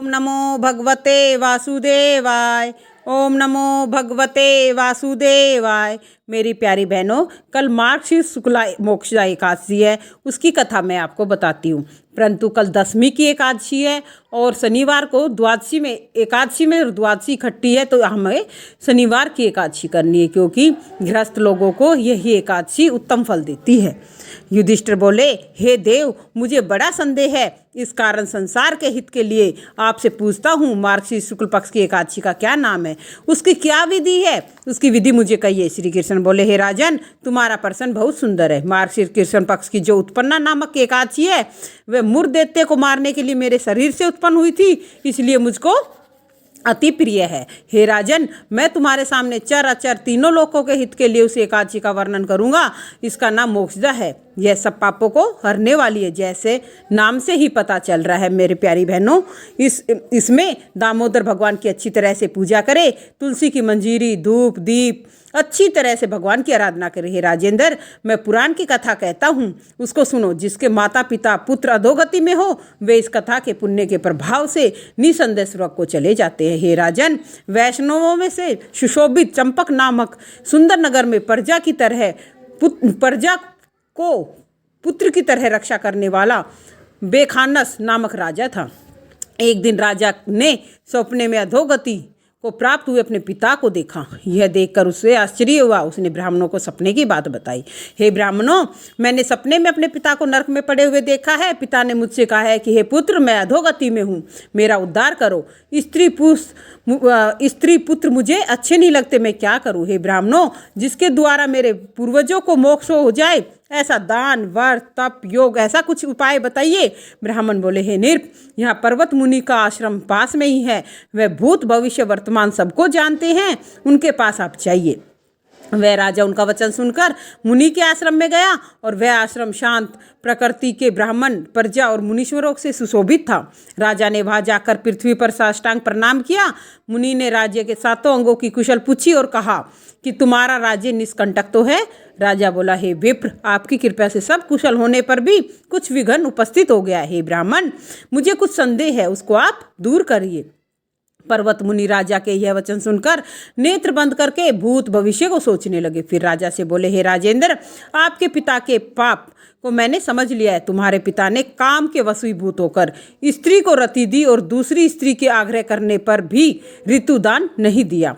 नमो भगवते वासुदेवाय। ओम नमो भगवते वासुदेवाय। मेरी प्यारी बहनों, कल मार्गशीर्ष शुक्ला मोक्षदा एकादशी है, उसकी कथा मैं आपको बताती हूँ। परंतु कल दशमी की एकादशी है और शनिवार को द्वादशी में, एकादशी में द्वादशी इकट्ठी है, तो हमें शनिवार की एकादशी करनी है, क्योंकि गृहस्थ लोगों को यही एकादशी उत्तम फल देती है। युधिष्ठिर बोले, हे देव, मुझे बड़ा संदेह है, इस कारण संसार के हित के लिए आपसे पूछता हूँ, मार्गशीर्ष शुक्ल पक्ष की एकादशी का क्या नाम है, उसकी क्या विधि है, उसकी विधि मुझे कहिए। श्री कृष्ण बोले, हे राजन, तुम्हारा प्रश्न बहुत सुंदर है। मार्गशीर्ष कृष्ण पक्ष की जो उत्पन्ना नामक की एकादशी है, वह मुर दैत्य को मारने के लिए मेरे शरीर से उत्पन्न हुई थी, इसलिए मुझको अति प्रिय है। हे राजन, मैं तुम्हारे सामने चर अचर तीनों लोकों के हित के लिए उस एकादशी का वर्णन करूंगा। इसका नाम मोक्षदा है। यह सब पापों को हरने वाली है, जैसे नाम से ही पता चल रहा है। मेरी प्यारी बहनों, इसमें दामोदर भगवान की अच्छी तरह से पूजा करे, तुलसी की मंजीरी, धूप, दीप अच्छी तरह से भगवान की आराधना करे। हे राजेंद्र, मैं पुराण की कथा कहता हूँ, उसको सुनो। जिसके माता पिता पुत्र अधोगति में हो, वे इस कथा के पुण्य के प्रभाव से निसंदेह स्वर्ग को चले जाते हैं। हे राजन, वैष्णवों में से सुशोभित चंपक नामक सुंदर नगर में प्रजा की तरह प्रजा को पुत्र की तरह रक्षा करने वाला बेखानस नामक राजा था। एक दिन राजा ने सपने में अधोगति को प्राप्त हुए अपने पिता को देखा। यह देखकर उसे आश्चर्य हुआ। उसने ब्राह्मणों को सपने की बात बताई। हे ब्राह्मणों, मैंने सपने में अपने पिता को नरक में पड़े हुए देखा है। पिता ने मुझसे कहा है कि हे पुत्र, मैं अधोगति में हूँ, मेरा उद्धार करो। स्त्री पुत्र मुझे अच्छे नहीं लगते, मैं क्या करूँ। हे ब्राह्मणों, जिसके द्वारा मेरे पूर्वजों को मोक्ष हो जाए, ऐसा दान, व्रत, तप, योग, ऐसा कुछ उपाय बताइए। ब्राह्मण बोले, हे नृप, यहाँ पर्वत मुनि का आश्रम पास में ही है। वह भूत भविष्य वर्तमान सबको जानते हैं, उनके पास आप जाइए। वह राजा उनका वचन सुनकर मुनि के आश्रम में गया, और वह आश्रम शांत प्रकृति के ब्राह्मण, प्रजा और मुनीश्वरों से सुशोभित था। राजा ने वहां जाकर पृथ्वी पर साष्टांग प्रणाम किया। मुनि ने राज्य के 7 अंगों की कुशल पूछी और कहा कि तुम्हारा राज्य निष्कंटक तो है। राजा बोला, हे विप्र, आपकी कृपा से सब कुशल होने पर भी कुछ विघ्न उपस्थित हो गया है। हे ब्राह्मण, मुझे कुछ संदेह है, उसको आप दूर करिए। पर्वत मुनि राजा के यह वचन सुनकर नेत्र बंद करके भूत भविष्य को सोचने लगे। फिर राजा से बोले, हे राजेंद्र, आपके पिता के पाप को मैंने समझ लिया है। तुम्हारे पिता ने काम के वशीभूत होकर स्त्री को रति दी और दूसरी स्त्री के आग्रह करने पर भी ऋतुदान नहीं दिया।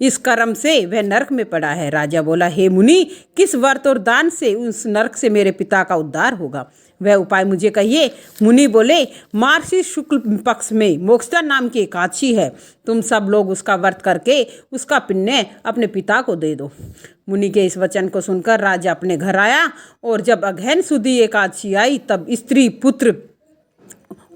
इस कर्म से वह नरक में पड़ा है। राजा बोला, हे मुनि, किस व्रत और दान से उस नरक से मेरे पिता का उद्धार होगा, वह उपाय मुझे कहिए। मुनि बोले, मार्गशीर्ष शुक्ल पक्ष में मोक्षदा नाम की एकादशी है। तुम सब लोग उसका व्रत करके उसका पुण्य अपने पिता को दे दो। मुनि के इस वचन को सुनकर राजा अपने घर आया, और जब अगहन सुदी एकादशी आई, तब स्त्री, पुत्र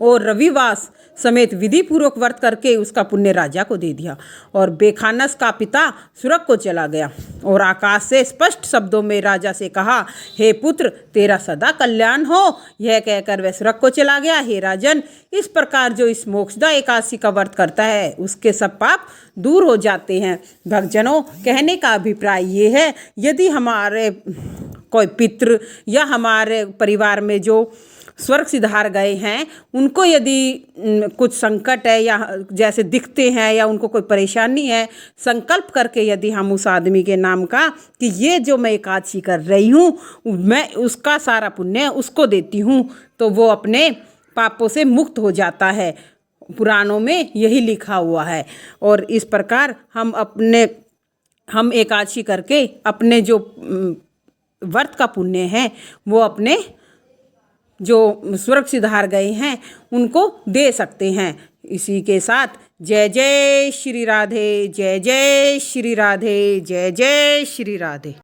और रविवास समेत विधि पूर्वक व्रत करके उसका पुण्य राजा को दे दिया। और बेखानस का पिता स्वर्ग को चला गया, और आकाश से स्पष्ट शब्दों में राजा से कहा, हे पुत्र, तेरा सदा कल्याण हो। यह कहकर वह स्वर्ग को चला गया। हे राजन, इस प्रकार जो इस मोक्षदा एकादशी का व्रत करता है, उसके सब पाप दूर हो जाते हैं। भक्तजनों, कहने का अभिप्राय ये है, यदि हमारे कोई पितृ या हमारे परिवार में जो स्वर्ग सिधार गए हैं, उनको यदि कुछ संकट है या जैसे दिखते हैं या उनको कोई परेशानी है, संकल्प करके यदि हम उस आदमी के नाम का कि ये जो मैं एकादशी कर रही हूँ, मैं उसका सारा पुण्य उसको देती हूँ, तो वो अपने पापों से मुक्त हो जाता है। पुराणों में यही लिखा हुआ है। और इस प्रकार हम एकादशी करके अपने जो व्रत का पुण्य है, वो अपने जो स्वर्ग सिधार गए हैं उनको दे सकते हैं। इसी के साथ जय जय श्री राधे, जय जय श्री राधे, जय जय श्री राधे।